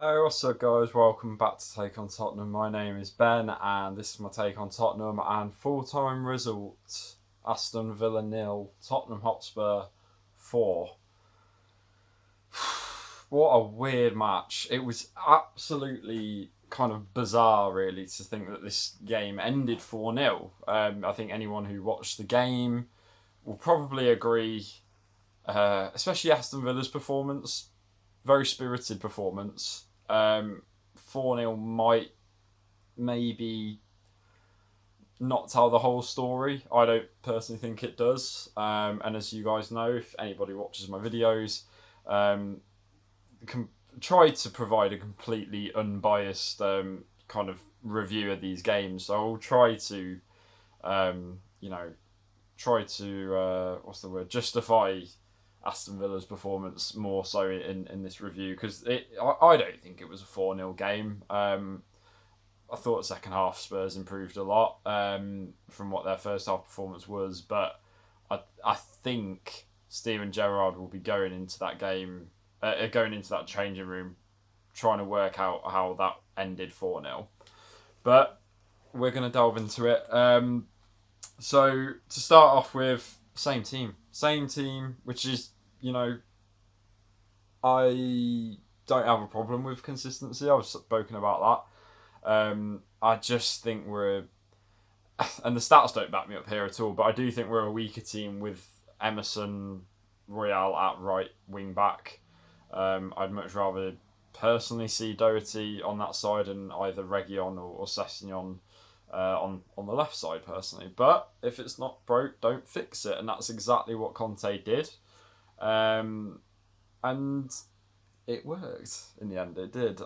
Hey, what's up, guys? Welcome back to Take on Tottenham. My name is Ben, and this is my take on Tottenham and full-time result: Aston Villa nil, Tottenham Hotspur 4. What a weird match! It was absolutely kind of bizarre, really, to think that this game ended 4-0. I think anyone who watched the game will probably agree, especially Aston Villa's performance. Very spirited performance. 4-0 might maybe not tell the whole story. I don't personally think it does. And as you guys know, if anybody watches my videos, um, try to provide a completely unbiased kind of review of these games. So I'll try to, um, you know, what's the word, justify Aston Villa's performance more so in this review, because I don't think it was a 4-0 game. I thought the second half Spurs improved a lot from what their first half performance was, but I think Steven Gerrard will be going into that game, going into that changing room, trying to work out how that ended 4-0. But we're going to delve into it. So to start off with, same team, which is, I don't have a problem with consistency. I've spoken about that. I just think and the stats don't back me up here at all, but I do think we're a weaker team with Emerson Royale at right wing back. I'd much rather personally see Doherty on that side and either Reguilon or Sessegnon on the left side personally. But if it's not broke, don't fix it, and that's exactly what Conte did. And it worked in the end. It did.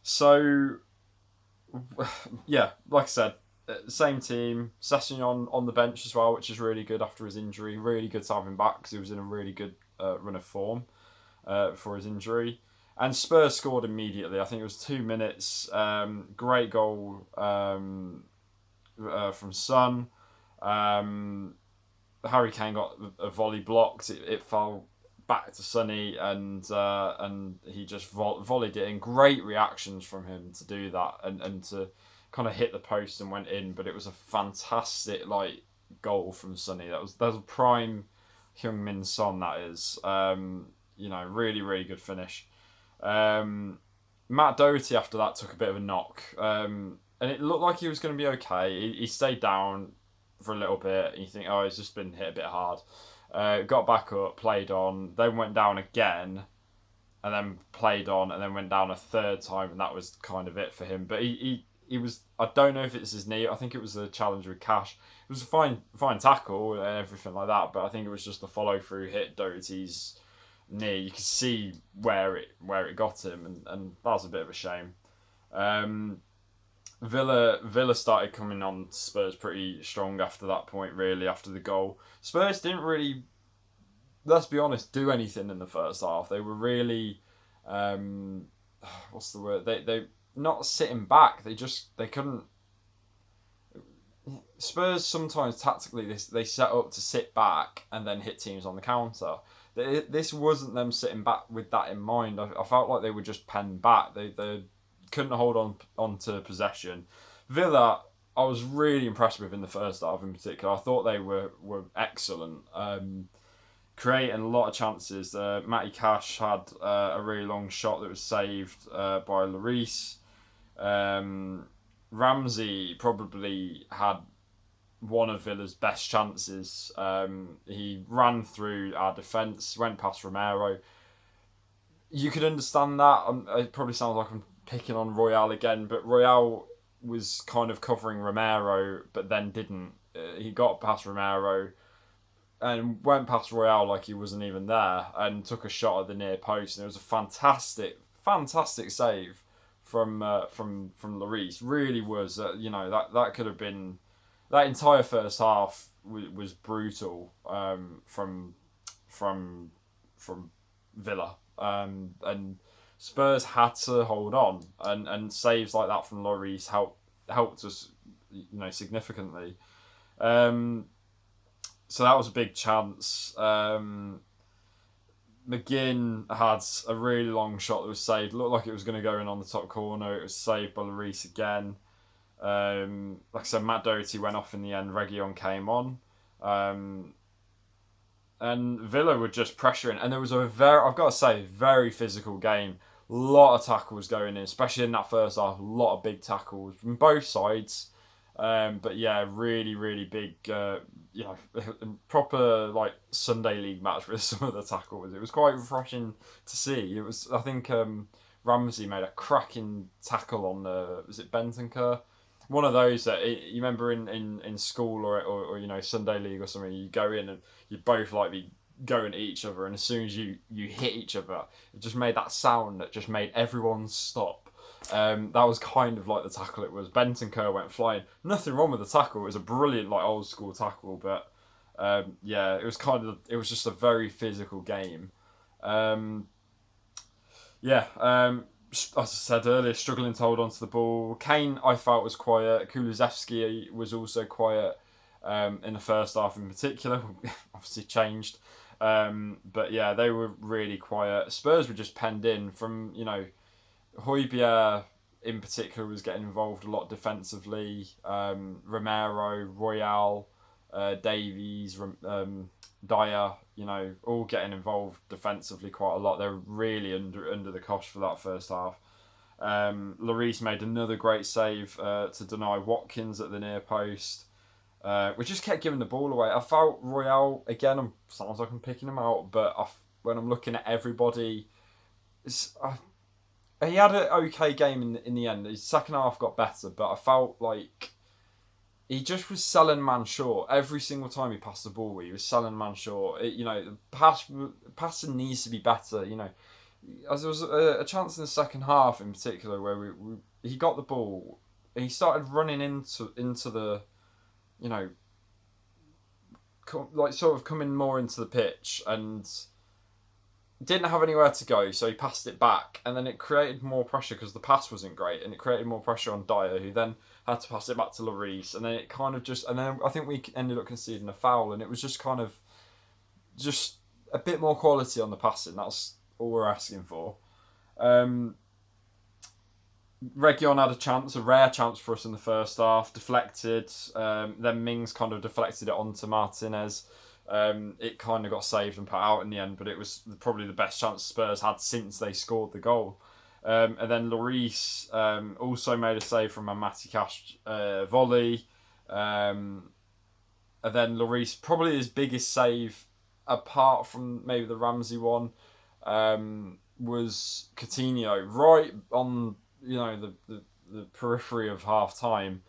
So yeah, like I said, same team. Sessegnon on the bench as well, which is really good after his injury. Really good to have him back because he was in a really good run of form for his injury. And Spurs scored immediately. I think it was 2 minutes. Great goal from Son. Harry Kane got a volley blocked. It fell back to Sonny, and he just volleyed it in. Great reactions from him to do that and to kind of hit the post and went in. But it was a fantastic goal from Sonny. That was a prime Heung-Min Son. That is, really really good finish. Matt Doherty after that took a bit of a knock, and it looked like he was going to be okay. He stayed down for a little bit, and you think, oh, he's just been hit a bit hard. Got back up, played on, then went down again, and then played on, and then went down a third time, and that was kind of it for him. But he was, I don't know if it's his knee. I think it was the challenge with Cash. It was a fine tackle and everything like that, but I think it was just the follow through hit Doherty's knee. You could see where it got him, and that was a bit of a shame. Villa started coming on Spurs pretty strong after that point, really, after the goal. Spurs didn't really, let's be honest, do anything in the first half. They were really, what's the word? They not sitting back. They couldn't. Spurs sometimes tactically they set up to sit back and then hit teams on the counter. This wasn't them sitting back with that in mind. I felt like they were just penned back. They couldn't hold on to possession. Villa, I was really impressed with in the first half in particular. I thought they were excellent, creating a lot of chances. Matty Cash had a really long shot that was saved by Lloris. Ramsey probably had one of Villa's best chances. He ran through our defence, went past Romero. You could understand that. It probably sounds like I'm picking on Royale again, but Royale was kind of covering Romero, but then didn't. He got past Romero and went past Royale like he wasn't even there, and took a shot at the near post. And it was a fantastic save from Lloris. Really was. That could have been. That entire first half was brutal from Villa, and Spurs had to hold on, and saves like that from Lloris helped us, significantly. So that was a big chance. McGinn had a really long shot that was saved. Looked like it was going to go in on the top corner. It was saved by Lloris again. Like I said, Matt Doherty went off in the end. Reguilon came on. And Villa were just pressuring. And there was I've got to say, very physical game. A lot of tackles going in, especially in that first half. A lot of big tackles from both sides. But yeah, really, really big, proper like Sunday League match with some of the tackles. It was quite refreshing to see. It was, I think, Ramsey made a cracking tackle on was it Bentancur? One of those that you remember in school or Sunday League or something. You go in and you both like be going at each other, and as soon as you hit each other, it just made that sound that just made everyone stop. That was kind of like the tackle it was. Bentancur went flying. Nothing wrong with the tackle. It was a brilliant, like, old school tackle, but it was just a very physical game. As I said earlier, struggling to hold on to the ball. Kane, I felt, was quiet. Kulusevski was also quiet in the first half in particular. Obviously changed. But yeah, they were really quiet. Spurs were just penned in from, Højbjerg in particular was getting involved a lot defensively. Romero, Royale, Davies, Dyer, all getting involved defensively quite a lot. They're really under the cosh for that first half. Lloris made another great save to deny Watkins at the near post. We just kept giving the ball away. I felt Royale, again, sounds like I'm picking him out, but when I'm looking at everybody, he had an okay game in the end. His second half got better, but I felt like he just was selling man short. Every single time he passed the ball, he was selling man short. The passing needs to be better. As there was a chance in the second half in particular where he got the ball, he started running into the, like sort of coming more into the pitch and didn't have anywhere to go, so he passed it back, and then it created more pressure because the pass wasn't great, and it created more pressure on Dyer, who then had to pass it back to Lloris, and then it kind of and then I think we ended up conceding a foul, and it was just kind of just a bit more quality on the passing. That's all we're asking for. Reguilon had a rare chance for us in the first half, deflected. Then Mings kind of deflected it onto Martinez. It kind of got saved and put out in the end, but it was probably the best chance Spurs had since they scored the goal. And then Lloris also made a save from a Matty Cash volley. And then Lloris, probably his biggest save, apart from maybe the Ramsey one, was Coutinho, right on the periphery of half time.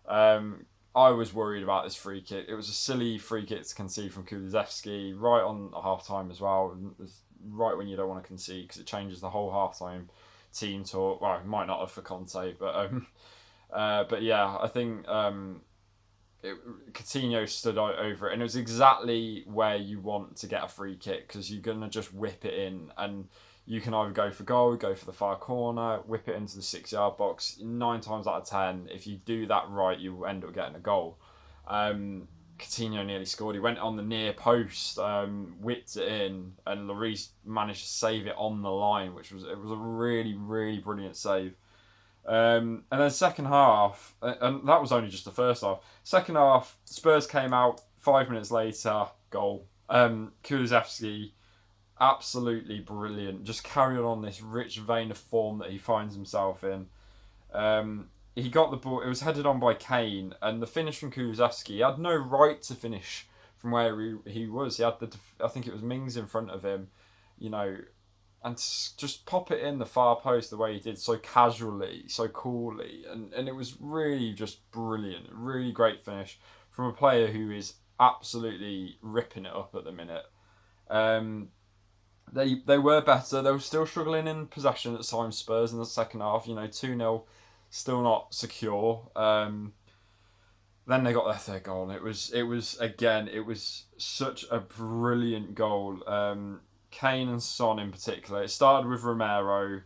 I was worried about this free kick. It was a silly free kick to concede from Kulusevski, right on half time as well. It was right when you don't want to concede because it changes the whole half time team talk. Well, it might not have for Conte, but yeah, I think Coutinho stood over it, and it was exactly where you want to get a free kick because you're gonna just whip it in, and you can either go for goal, go for the far corner, whip it into the 6-yard box. 9 times out of 10, if you do that right, you end up getting a goal. Coutinho nearly scored. He went on the near post, whipped it in, and Lloris managed to save it on the line, which was a really, really brilliant save. And then second half, and that was only just the first half. Second half, Spurs came out 5 minutes later, goal. Kulusevski, absolutely brilliant. Just carrying on this rich vein of form that he finds himself in. He got the ball. It was headed on by Kane, and the finish from Kulusevski. He had no right to finish from where he was. He had I think it was Mings in front of him, and just pop it in the far post the way he did, so casually, so coolly, and it was really just brilliant. Really great finish from a player who is absolutely ripping it up at the minute. They were better. They were still struggling in possession at times, Spurs, in the second half. 2-0, still not secure. Then they got their third goal, and it was such a brilliant goal. Kane and Son in particular. It started with Romero,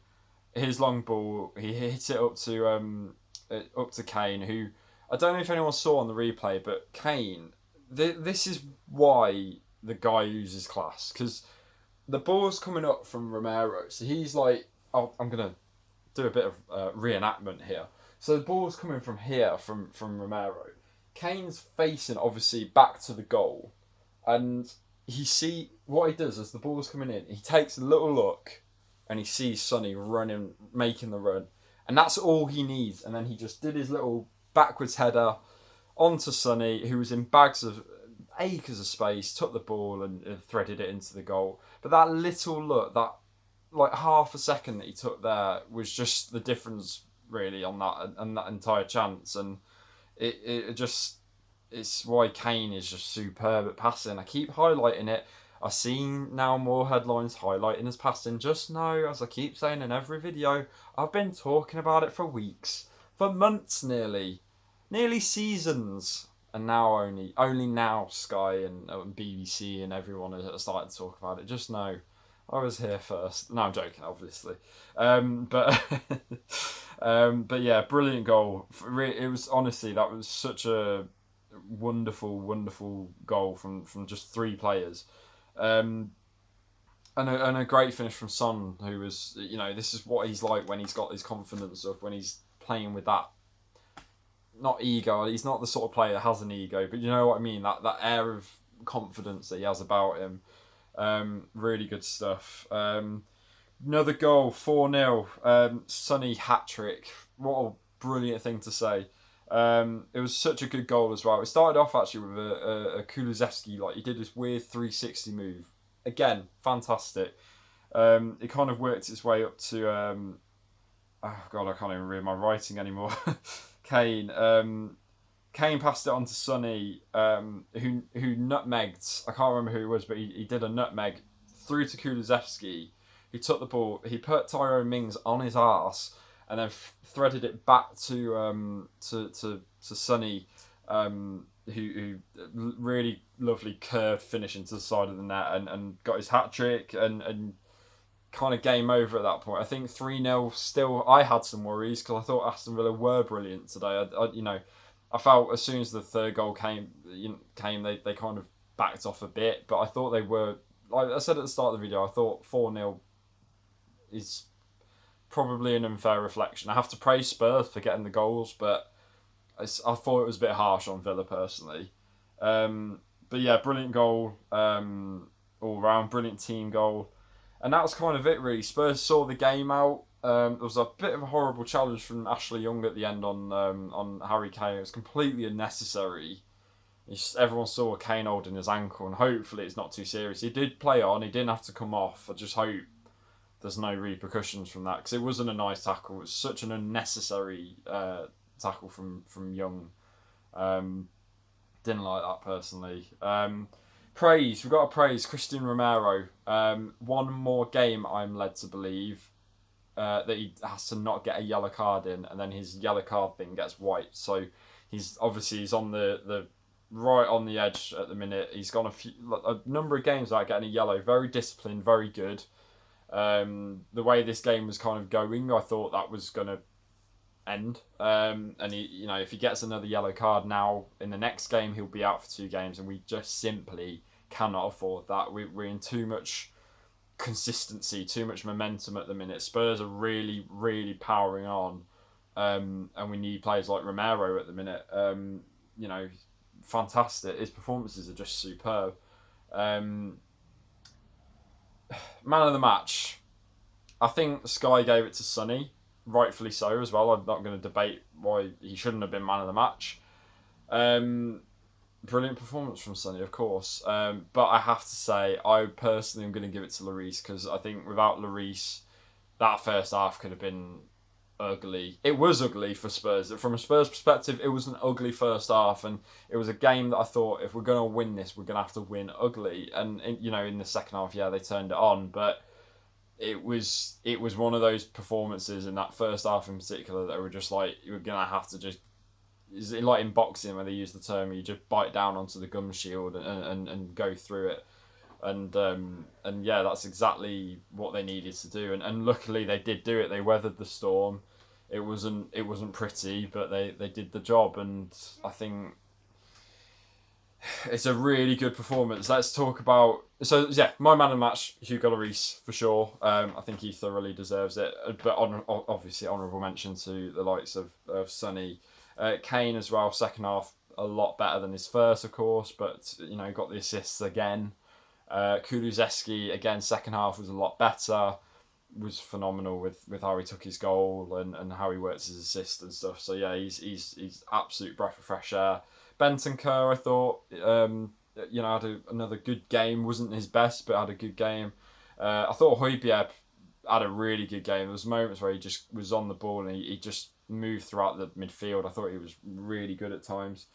his long ball. He hit it up to Kane, who I don't know if anyone saw on the replay, but Kane. This is why the guy uses class, because the ball's coming up from Romero, so he's like, oh, I'm gonna do a bit of reenactment here. So the ball's coming from here, from Romero. Kane's facing obviously back to the goal, and what he does as the ball's coming in. He takes a little look, and he sees Sonny running, making the run, and that's all he needs. And then he just did his little backwards header onto Sonny, who was in bags of acres of space, took the ball and threaded it into the goal. But that little look, that like half a second that he took there, was just the difference really on that entire chance. And it's why Kane is just superb at passing. I keep highlighting it. I've seen now more headlines highlighting his passing. Just know, as I keep saying in every video, I've been talking about it for weeks, for months nearly seasons. And now only now Sky and BBC and everyone are starting to talk about it. Just know, I was here first. No, I'm joking, obviously. But but yeah, brilliant goal. It was, honestly, that was such a wonderful goal from just three players. And a great finish from Son, who was, this is what he's like when he's got his confidence up, when he's playing with that, not ego, he's not the sort of player that has an ego, but you know what I mean, that air of confidence that he has about him. Really good stuff. Another goal, 4-0. Sonny hat-trick. What a brilliant thing to say. It was such a good goal as well. It started off actually with a Kulusevski, like he did this weird 360 move. Again, fantastic. It kind of worked its way up to oh god, I can't even read my writing anymore. Kane. Kane passed it on to Sonny, who nutmegged. I can't remember who it was, but he did a nutmeg through to Kulusevski. He took the ball. He put Tyrone Mings on his arse, and then threaded it back to Sonny, who really lovely curved finish into the side of the net, and got his hat trick and kind of game over at that point. I think 3-0 still. I had some worries because I thought Aston Villa were brilliant today. I felt as soon as the third goal came, they kind of backed off a bit, but I thought they were, like I said at the start of the video, I thought 4-0 is probably an unfair reflection. I have to praise Spurs for getting the goals, but I thought it was a bit harsh on Villa personally. But yeah, brilliant goal all round, brilliant team goal. And that was kind of it really. Spurs saw the game out. There was a bit of a horrible challenge from Ashley Young at the end on Harry Kane. It was completely unnecessary. Everyone saw Kane holding his ankle, and hopefully it's not too serious. He did play on. He didn't have to come off. I just hope there's no repercussions from that, because it wasn't a nice tackle. It was such an unnecessary tackle from Young. Didn't like that personally. We've got to praise Christian Romero. One more game, I'm led to believe, that he has to not get a yellow card in, and then his yellow card thing gets white. So he's on the right on the edge at the minute. He's gone a number of games without getting a yellow. Very disciplined, very good. The way this game was kind of going, I thought that was going to end. And he, if he gets another yellow card now in the next game, he'll be out for 2 games, and we just simply cannot afford that. We're in too much consistency, too much momentum at the minute. Spurs are really, really powering on, and we need players like Romero at the minute. Fantastic. His performances are just superb. Man of the match, I think Sky gave it to Sonny, rightfully so as well. I'm not going to debate why he shouldn't have been man of the match. Brilliant performance from Sonny, of course. But I have to say, I personally am going to give it to Lloris, because I think without Lloris, that first half could have been ugly. It was ugly for Spurs. From a Spurs perspective, it was an ugly first half, and it was a game that I thought, if we're going to win this, we're going to have to win ugly. And in the second half, yeah, they turned it on, but it was one of those performances in that first half in particular that were just like, you were going to have to just, is it like in boxing where they use the term, you just bite down onto the gum shield and go through it. And yeah, that's exactly what they needed to do. And luckily they did do it. They weathered the storm. It wasn't pretty, but they did the job. And I think It's a really good performance. Let's talk about. So yeah, my man of the match, Hugo Lloris for sure. I think he thoroughly deserves it. But obviously, honourable mention to the likes of Sonny, Kane as well. Second half a lot better than his first, of course. But got the assists again. Kulusevski again. Second half was a lot better. Was phenomenal with how he took his goal and how he works his assist and stuff. So yeah, he's absolute breath of fresh air. Benton Kerr, I thought, had another good game. Wasn't his best, but had a good game. I thought Højbjerg had a really good game. There was moments where he just was on the ball and he just moved throughout the midfield. I thought he was really good at times.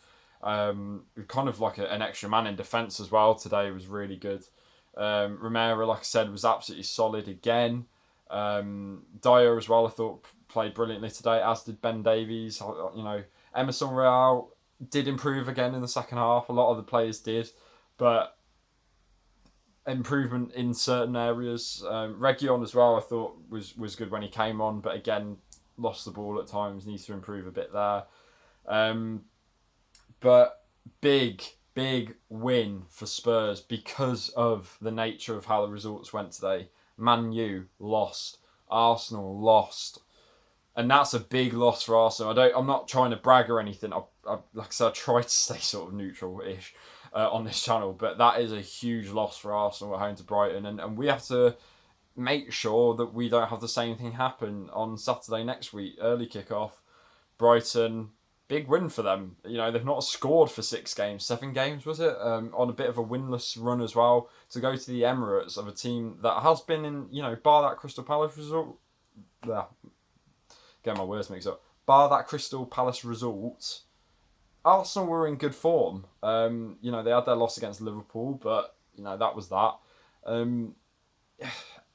Kind of like an extra man in defence as well today was really good. Romero, like I said, was absolutely solid again. Dyer as well, I thought played brilliantly today, as did Ben Davies. Emerson Royale did improve again in the second half. A lot of the players did, but improvement in certain areas. Region as well, I thought was good when he came on, but again lost the ball at times. Needs to improve a bit there. But big win for Spurs because of the nature of how the results went today. Man U lost, Arsenal lost, and that's a big loss for Arsenal. I'm not trying to brag or anything. Like I said, I try to stay sort of neutral-ish on this channel, but that is a huge loss for Arsenal at home to Brighton, and we have to make sure that we don't have the same thing happen on Saturday next week. Early kickoff, Brighton. Big win for them. They've not scored for 7 games, was it? On a bit of a winless run as well. To go to the Emirates of a team that has been in, bar that Crystal Palace result. Get my words mixed up. Bar that Crystal Palace result, Arsenal were in good form. They had their loss against Liverpool, but, that was that.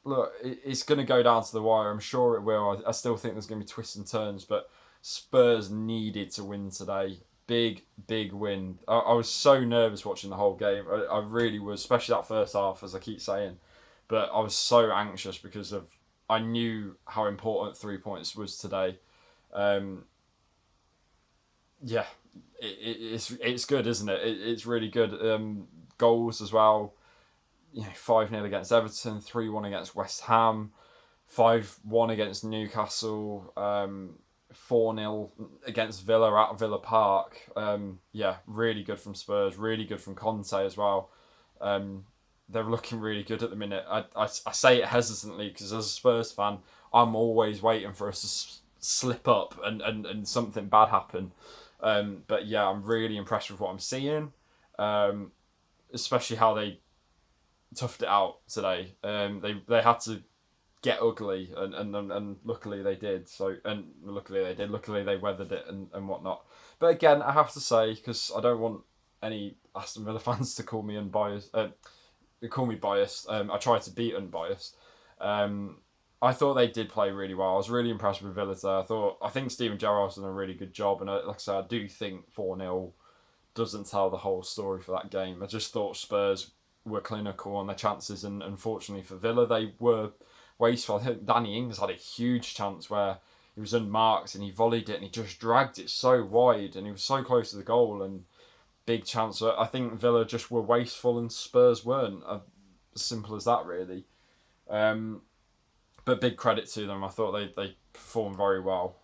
Look, it's going to go down to the wire. I'm sure it will. I still think there's going to be twists and turns, but Spurs needed to win today. Big win. I was so nervous watching the whole game. I really was, especially that first half, as I keep saying. But I was so anxious because I knew how important 3 points was today. It's good, isn't it? It's really good. Goals as well. 5-0 against Everton, 3-1 against West Ham, 5-1 against Newcastle. 4-0 against Villa at Villa Park. Really good from Spurs. Really good from Conte as well. They're looking really good at the minute. I say it hesitantly because as a Spurs fan, I'm always waiting for us to slip up and something bad happen. But yeah, I'm really impressed with what I'm seeing. Especially how they toughed it out today. They had to get ugly and luckily they did. Luckily they weathered it and whatnot. But again, I have to say, because I don't want any Aston Villa fans to call me unbiased. They call me biased. I try to be unbiased. I thought they did play really well. I was really impressed with Villa today. I think Steven Gerrard's done a really good job, and like I said, I do think 4-0 doesn't tell the whole story for that game. I just thought Spurs were clinical on their chances, and unfortunately for Villa, they were wasteful. I think Danny Ings had a huge chance where he was unmarked and he volleyed it and he just dragged it so wide and he was so close to the goal, and big chance. I think Villa just were wasteful and Spurs weren't. As simple as that, really. But big credit to them. I thought they performed very well.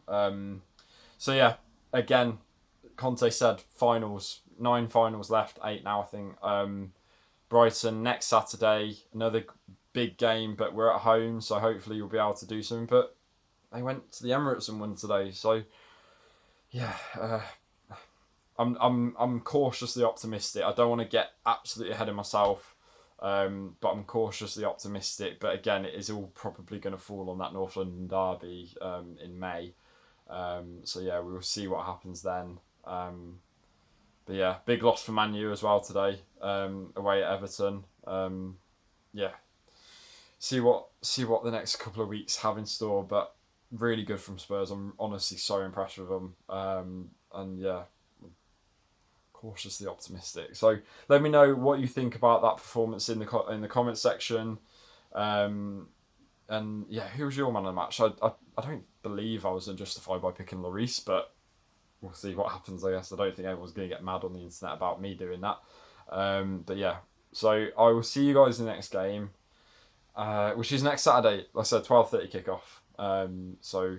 So yeah, again, Conte said finals, 9 finals left, 8 now I think. Brighton next Saturday, another big game, but we're at home, so hopefully you'll be able to do something. But they went to the Emirates and won today, so yeah, I'm cautiously optimistic. I don't want to get absolutely ahead of myself, but I'm cautiously optimistic. But again, it is all probably going to fall on that North London derby in May. So yeah, we will see what happens then. But yeah, big loss for Man U as well today, away at Everton. Yeah, see what the next couple of weeks have in store. But really good from Spurs. I'm honestly so impressed with them. And yeah, cautiously optimistic. So let me know what you think about that performance in the comment section. And yeah, who was your man of the match? I don't believe I was unjustified by picking Lloris, but we'll see what happens, I guess. I don't think everyone's going to get mad on the internet about me doing that. But yeah, so I will see you guys in the next game, which is next Saturday. Like I said, 12:30 kickoff. So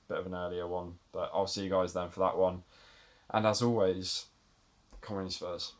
bit of an earlier one, but I'll see you guys then for that one. And as always, come on, Spurs.